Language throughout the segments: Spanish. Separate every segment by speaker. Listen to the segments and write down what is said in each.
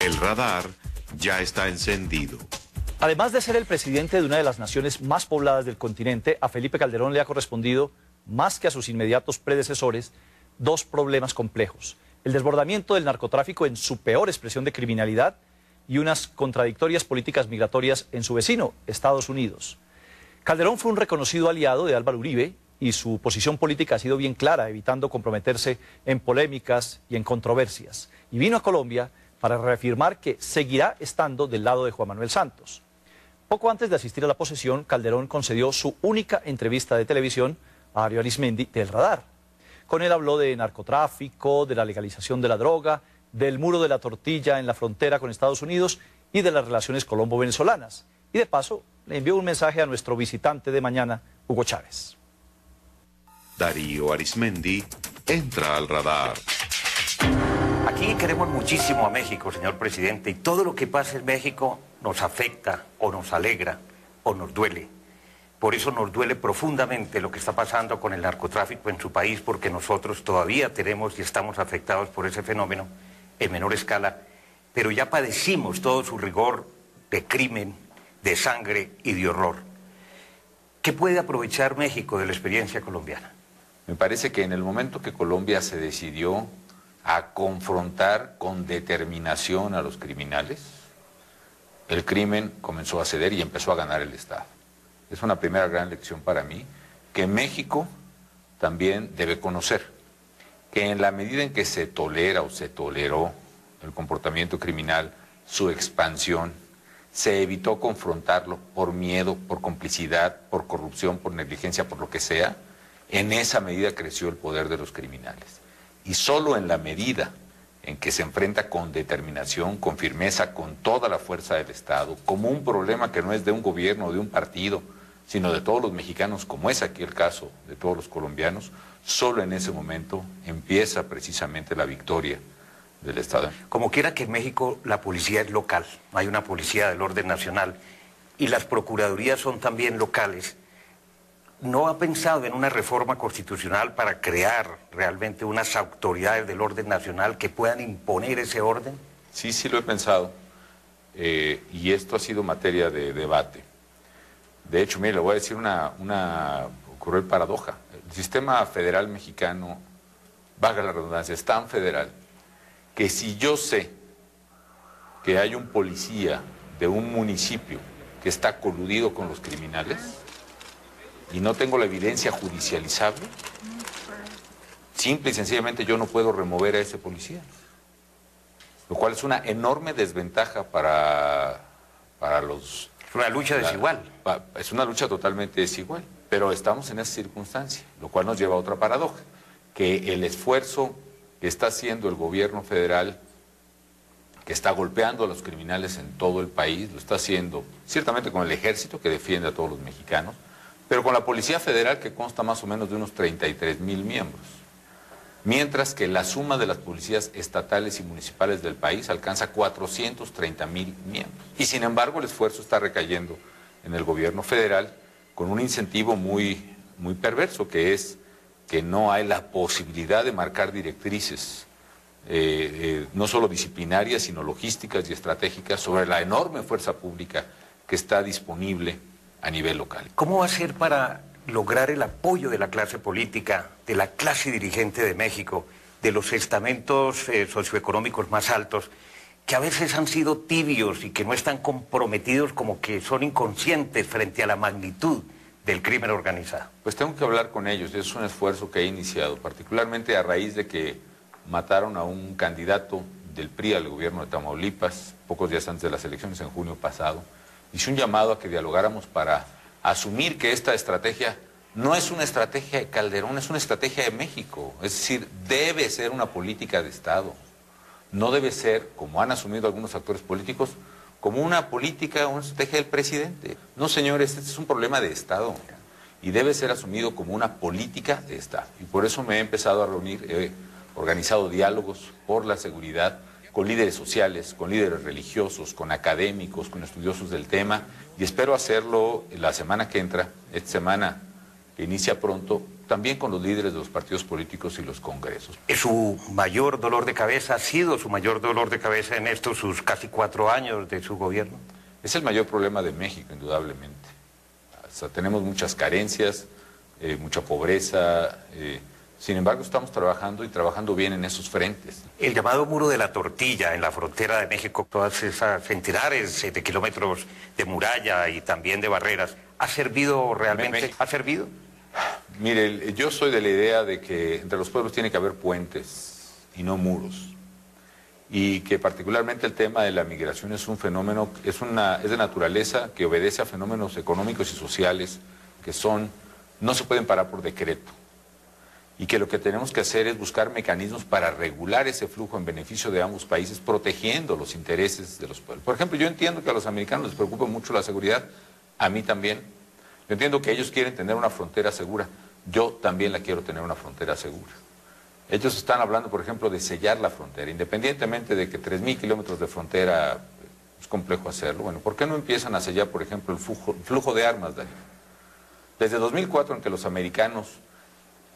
Speaker 1: El radar ya está encendido.
Speaker 2: Además de ser el presidente de una de las naciones más pobladas del continente, a Felipe Calderón le ha correspondido, más que a sus inmediatos predecesores, dos problemas complejos: el desbordamiento del narcotráfico en su peor expresión de criminalidad y unas contradictorias políticas migratorias en su vecino, Estados Unidos. Calderón fue un reconocido aliado de Álvaro Uribe y su posición política ha sido bien clara, evitando comprometerse en polémicas y en controversias. Y vino a Colombia para reafirmar que seguirá estando del lado de Juan Manuel Santos. Poco antes de asistir a la posesión, Calderón concedió su única entrevista de televisión a Mario Arismendi del Radar. Con él habló de narcotráfico, de la legalización de la droga, del muro de la tortilla en la frontera con Estados Unidos y de las relaciones colombo-venezolanas. Y de paso, le envió un mensaje a nuestro visitante de mañana, Hugo Chávez.
Speaker 1: Darío Arismendi entra al radar.
Speaker 3: Aquí queremos muchísimo a México, señor presidente, y todo lo que pasa en México nos afecta o nos alegra o nos duele. Por eso nos duele profundamente lo que está pasando con el narcotráfico en su país, porque nosotros todavía tenemos y estamos afectados por ese fenómeno en menor escala, pero ya padecimos todo su rigor de crimen, de sangre y de horror. ¿Qué puede aprovechar México de la experiencia colombiana?
Speaker 4: Me parece que en el momento que Colombia se decidió a confrontar con determinación a los criminales, el crimen comenzó a ceder y empezó a ganar el Estado. Es una primera gran lección para mí, que México también debe conocer, que en la medida en que se tolera o se toleró el comportamiento criminal, su expansión, se evitó confrontarlo por miedo, por complicidad, por corrupción, por negligencia, por lo que sea, en esa medida creció el poder de los criminales. Y solo en la medida en que se enfrenta con determinación, con firmeza, con toda la fuerza del Estado, como un problema que no es de un gobierno o de un partido, sino de todos los mexicanos, como es aquí el caso de todos los colombianos, solo en ese momento empieza precisamente la victoria del Estado.
Speaker 3: Como quiera que en México la policía es local, no hay una policía del orden nacional, y las procuradurías son también locales. ¿No ha pensado en una reforma constitucional para crear realmente unas autoridades del orden nacional que puedan imponer ese orden?
Speaker 4: Sí, sí lo he pensado, y esto ha sido materia de debate. De hecho, mire, le voy a decir una cruel paradoja. El sistema federal mexicano, valga la redundancia, es tan federal que si yo sé que hay un policía de un municipio que está coludido con los criminales y no tengo la evidencia judicializable, simple y sencillamente yo no puedo remover a ese policía. Lo cual es una enorme desventaja para los...
Speaker 3: Es una lucha desigual.
Speaker 4: Es una lucha totalmente desigual, pero estamos en esa circunstancia, lo cual nos lleva a otra paradoja, que el esfuerzo que está haciendo el gobierno federal, que está golpeando a los criminales en todo el país, lo está haciendo ciertamente con el ejército que defiende a todos los mexicanos, pero con la Policía Federal que consta más o menos de unos 33,000 miembros. Mientras que la suma de las policías estatales y municipales del país alcanza 430,000 miembros. Y sin embargo el esfuerzo está recayendo en el gobierno federal con un incentivo muy perverso, que es que no hay la posibilidad de marcar directrices, no solo disciplinarias, sino logísticas y estratégicas sobre la enorme fuerza pública que está disponible a nivel local.
Speaker 3: ¿Cómo va a ser para lograr el apoyo de la clase política, de la clase dirigente de México, de los estamentos socioeconómicos más altos, que a veces han sido tibios y que no están comprometidos, como que son inconscientes frente a la magnitud del crimen organizado?
Speaker 4: Pues tengo que hablar con ellos, es un esfuerzo que he iniciado, particularmente a raíz de que mataron a un candidato del PRI al gobierno de Tamaulipas, pocos días antes de las elecciones, en junio pasado. Hice un llamado a que dialogáramos para asumir que esta estrategia no es una estrategia de Calderón, es una estrategia de México. Es decir, debe ser una política de Estado. No debe ser, como han asumido algunos actores políticos, como una política o una estrategia del presidente. No, señores, este es un problema de Estado y debe ser asumido como una política de Estado. Y por eso me he empezado a reunir, he organizado diálogos por la seguridad con líderes sociales, con líderes religiosos, con académicos, con estudiosos del tema, y espero hacerlo la semana que entra, esta semana que inicia pronto, también con los líderes de los partidos políticos y los congresos.
Speaker 3: ¿Su mayor dolor de cabeza ha sido su mayor dolor de cabeza en estos sus casi 4 años de su gobierno?
Speaker 4: Es el mayor problema de México, indudablemente. O sea, tenemos muchas carencias, mucha pobreza, sin embargo estamos trabajando y trabajando bien en esos frentes.
Speaker 3: El llamado muro de la tortilla en la frontera de México, todas esas centenares de kilómetros de muralla y también de barreras, ¿ha servido realmente? ¿Ha servido?
Speaker 4: Mire, yo soy de la idea de que entre los pueblos tiene que haber puentes y no muros. Y que particularmente el tema de la migración es un fenómeno, es de naturaleza que obedece a fenómenos económicos y sociales que no se pueden parar por decreto. Y que lo que tenemos que hacer es buscar mecanismos para regular ese flujo en beneficio de ambos países, protegiendo los intereses de los pueblos. Por ejemplo, yo entiendo que a los americanos les preocupa mucho la seguridad, a mí también. Yo entiendo que ellos quieren tener una frontera segura, yo también la quiero tener una frontera segura. Ellos están hablando, por ejemplo, de sellar la frontera, independientemente de que 3.000 kilómetros de frontera es complejo hacerlo. Bueno, ¿por qué no empiezan a sellar, por ejemplo, el flujo de armas, Daniel? Desde 2004, en que los americanos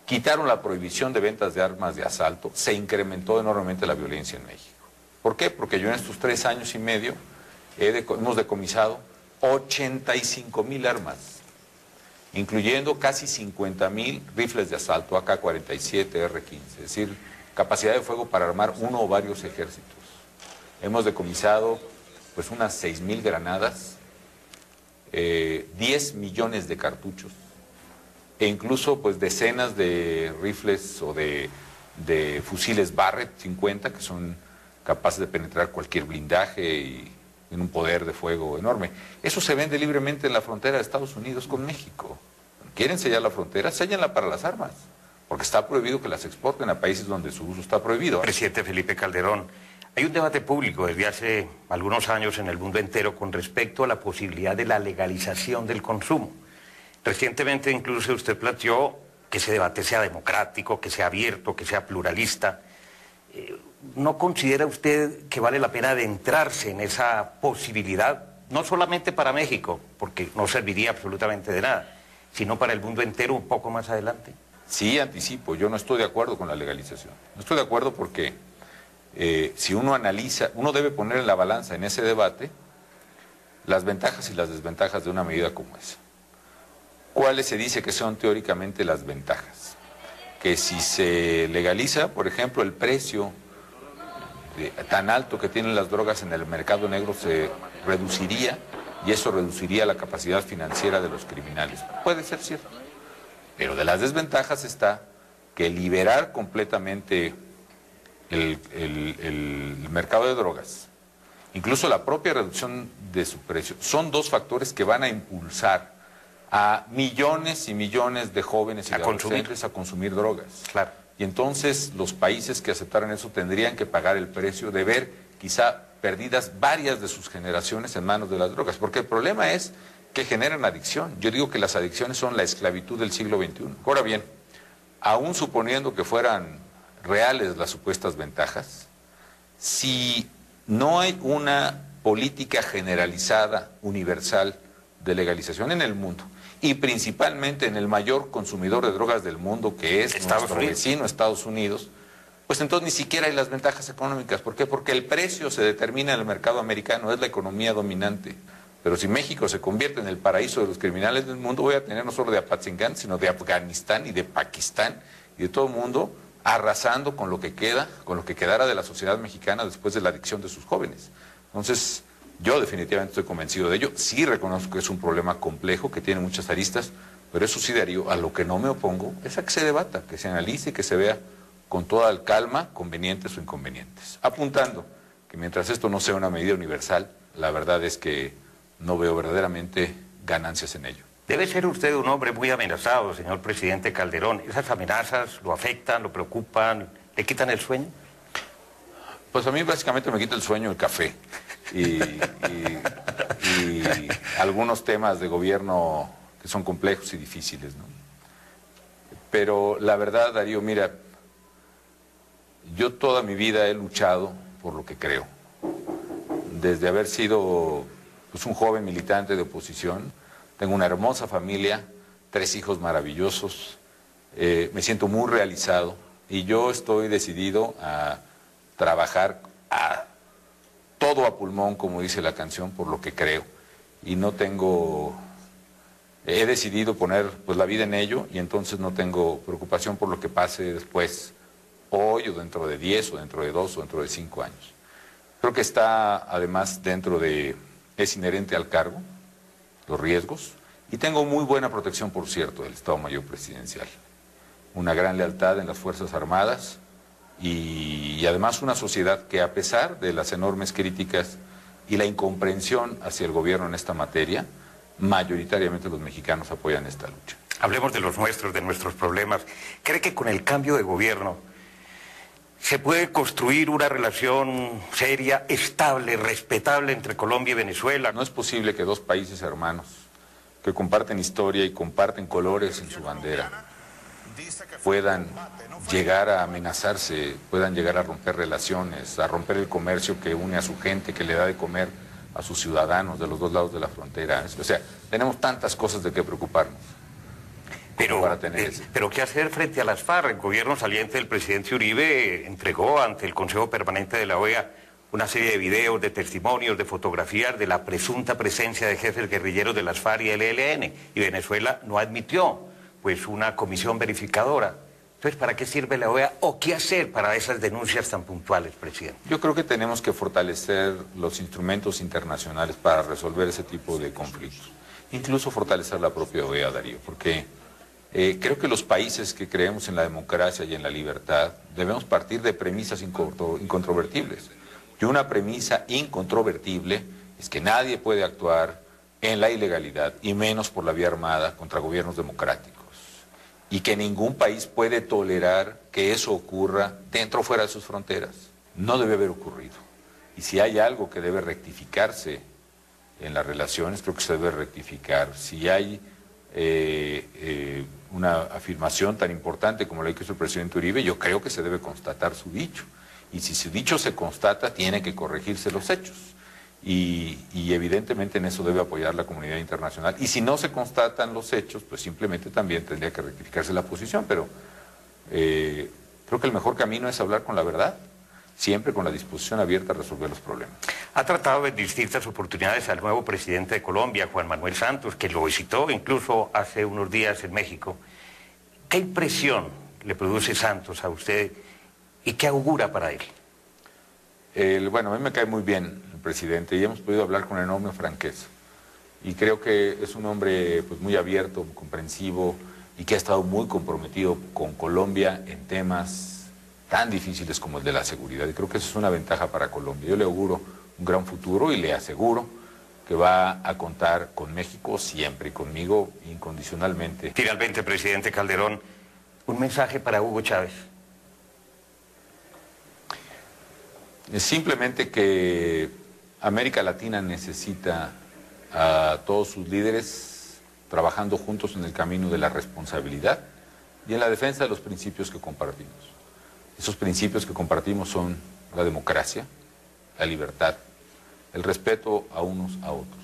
Speaker 4: quitaron la prohibición de ventas de armas de asalto, se incrementó enormemente la violencia en México. ¿Por qué? Porque yo en estos 3 años y medio hemos decomisado 85,000 armas, incluyendo casi 50,000 rifles de asalto, AK-47, R-15, es decir, capacidad de fuego para armar uno o varios ejércitos. Hemos decomisado pues unas 6,000 granadas, 10 millones de cartuchos, e incluso pues decenas de rifles o de fusiles Barrett 50 que son capaces de penetrar cualquier blindaje y en un poder de fuego enorme. Eso se vende libremente en la frontera de Estados Unidos con México. ¿Quieren sellar la frontera? Séllenla para las armas, porque está prohibido que las exporten a países donde su uso está prohibido.
Speaker 3: Presidente Felipe Calderón, hay un debate público desde hace algunos años en el mundo entero con respecto a la posibilidad de la legalización del consumo. Recientemente incluso usted planteó que ese debate sea democrático, que sea abierto, que sea pluralista. ¿No considera usted que vale la pena adentrarse en esa posibilidad, no solamente para México, porque no serviría absolutamente de nada, sino para el mundo entero un poco más adelante?
Speaker 4: Sí, anticipo, yo no estoy de acuerdo con la legalización. No estoy de acuerdo porque si uno analiza, uno debe poner en la balanza en ese debate las ventajas y las desventajas de una medida como esa. ¿Cuáles se dice que son teóricamente las ventajas? Que si se legaliza, por ejemplo, el precio tan alto que tienen las drogas en el mercado negro se reduciría y eso reduciría la capacidad financiera de los criminales. Puede ser cierto. Pero de las desventajas está que liberar completamente el mercado de drogas, incluso la propia reducción de su precio, son dos factores que van a impulsar a millones y millones de jóvenes y de adolescentes a consumir drogas.
Speaker 3: Claro.
Speaker 4: Y entonces los países que aceptaran eso tendrían que pagar el precio de ver quizá perdidas varias de sus generaciones en manos de las drogas, porque el problema es que generan adicción. Yo digo que las adicciones son la esclavitud del siglo XXI. Ahora bien, aún suponiendo que fueran reales las supuestas ventajas, si no hay una política generalizada, universal, de legalización en el mundo, y principalmente en el mayor consumidor de drogas del mundo, que es nuestro vecino Estados Unidos, pues entonces ni siquiera hay las ventajas económicas. ¿Por qué? Porque el precio se determina en el mercado americano, es la economía dominante. Pero si México se convierte en el paraíso de los criminales del mundo, voy a tener no solo de Apatzingán, sino de Afganistán y de Pakistán y de todo el mundo arrasando con lo que queda, con lo que quedara de la sociedad mexicana después de la adicción de sus jóvenes. Entonces, yo definitivamente estoy convencido de ello. Sí reconozco que es un problema complejo, que tiene muchas aristas, pero eso sí, Darío, a lo que no me opongo es a que se debata, que se analice y que se vea con toda la calma, convenientes o inconvenientes. Apuntando que mientras esto no sea una medida universal, la verdad es que no veo verdaderamente ganancias en ello.
Speaker 3: Debe ser usted un hombre muy amenazado, señor presidente Calderón. ¿Esas amenazas lo afectan, lo preocupan, le quitan el sueño?
Speaker 4: Pues a mí básicamente me quita el sueño el café y algunos temas de gobierno que son complejos y difíciles, ¿no? Pero la verdad, Darío, mira, yo toda mi vida he luchado por lo que creo. Desde haber sido pues, un joven militante de oposición, tengo una hermosa familia, 3 hijos maravillosos, me siento muy realizado y yo estoy decidido a trabajar todo a pulmón, como dice la canción, por lo que creo. Y no tengo... He decidido poner pues la vida en ello y entonces no tengo preocupación por lo que pase después, hoy o dentro de 10 o dentro de 2 o dentro de 5 años. Creo que está además es inherente al cargo, los riesgos, y tengo muy buena protección, por cierto, del Estado Mayor Presidencial. Una gran lealtad en las Fuerzas Armadas y además una sociedad que, a pesar de las enormes críticas y la incomprensión hacia el gobierno en esta materia, mayoritariamente los mexicanos apoyan esta lucha.
Speaker 3: Hablemos de los nuestros, de nuestros problemas. ¿Cree que con el cambio de gobierno se puede construir una relación seria, estable, respetable entre Colombia y Venezuela?
Speaker 4: No es posible que dos países hermanos que comparten historia y comparten colores en su bandera puedan llegar a amenazarse, puedan llegar a romper relaciones, a romper el comercio que une a su gente, que le da de comer a sus ciudadanos de los dos lados de la frontera. O sea, tenemos tantas cosas de qué preocuparnos.
Speaker 3: Pero ¿qué hacer frente a las FARC? El gobierno saliente del presidente Uribe entregó ante el Consejo Permanente de la OEA una serie de videos, de testimonios, de fotografías de la presunta presencia de jefes guerrilleros de las FARC y el ELN, y Venezuela no admitió pues una comisión verificadora. Entonces, ¿para qué sirve la OEA o qué hacer para esas denuncias tan puntuales, presidente?
Speaker 4: Yo creo que tenemos que fortalecer los instrumentos internacionales para resolver ese tipo de conflictos. Incluso fortalecer la propia OEA, Darío, porque creo que los países que creemos en la democracia y en la libertad debemos partir de premisas incontrovertibles. Y una premisa incontrovertible es que nadie puede actuar en la ilegalidad, y menos por la vía armada, contra gobiernos democráticos. Y que ningún país puede tolerar que eso ocurra dentro o fuera de sus fronteras. No debe haber ocurrido. Y si hay algo que debe rectificarse en las relaciones, creo que se debe rectificar. Si hay una afirmación tan importante como la que hizo el presidente Uribe, yo creo que se debe constatar su dicho. Y si su dicho se constata, tiene que corregirse los hechos. Y evidentemente en eso debe apoyar la comunidad internacional. Y si no se constatan los hechos, pues simplemente también tendría que rectificarse la posición. Pero creo que el mejor camino es hablar con la verdad, siempre con la disposición abierta a resolver los problemas.
Speaker 3: Ha tratado en distintas oportunidades al nuevo presidente de Colombia, Juan Manuel Santos, que lo visitó incluso hace unos días en México. ¿Qué impresión le produce Santos a usted y qué augura para él?
Speaker 4: Bueno, a mí me cae muy bien el presidente y hemos podido hablar con enorme franqueza. Y creo que es un hombre pues, muy abierto, comprensivo y que ha estado muy comprometido con Colombia en temas tan difíciles como el de la seguridad. Y creo que eso es una ventaja para Colombia. Yo le auguro un gran futuro y le aseguro que va a contar con México siempre y conmigo incondicionalmente.
Speaker 3: Finalmente, presidente Calderón, un mensaje para Hugo Chávez.
Speaker 4: Simplemente que América Latina necesita a todos sus líderes trabajando juntos en el camino de la responsabilidad y en la defensa de los principios que compartimos. Esos principios que compartimos son la democracia, la libertad, el respeto a unos a otros,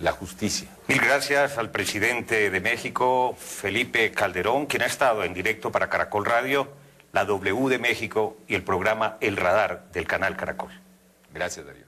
Speaker 4: la justicia.
Speaker 3: Mil gracias al presidente de México, Felipe Calderón, quien ha estado en directo para Caracol Radio, la W de México y el programa El Radar del canal Caracol.
Speaker 4: Gracias, Darío.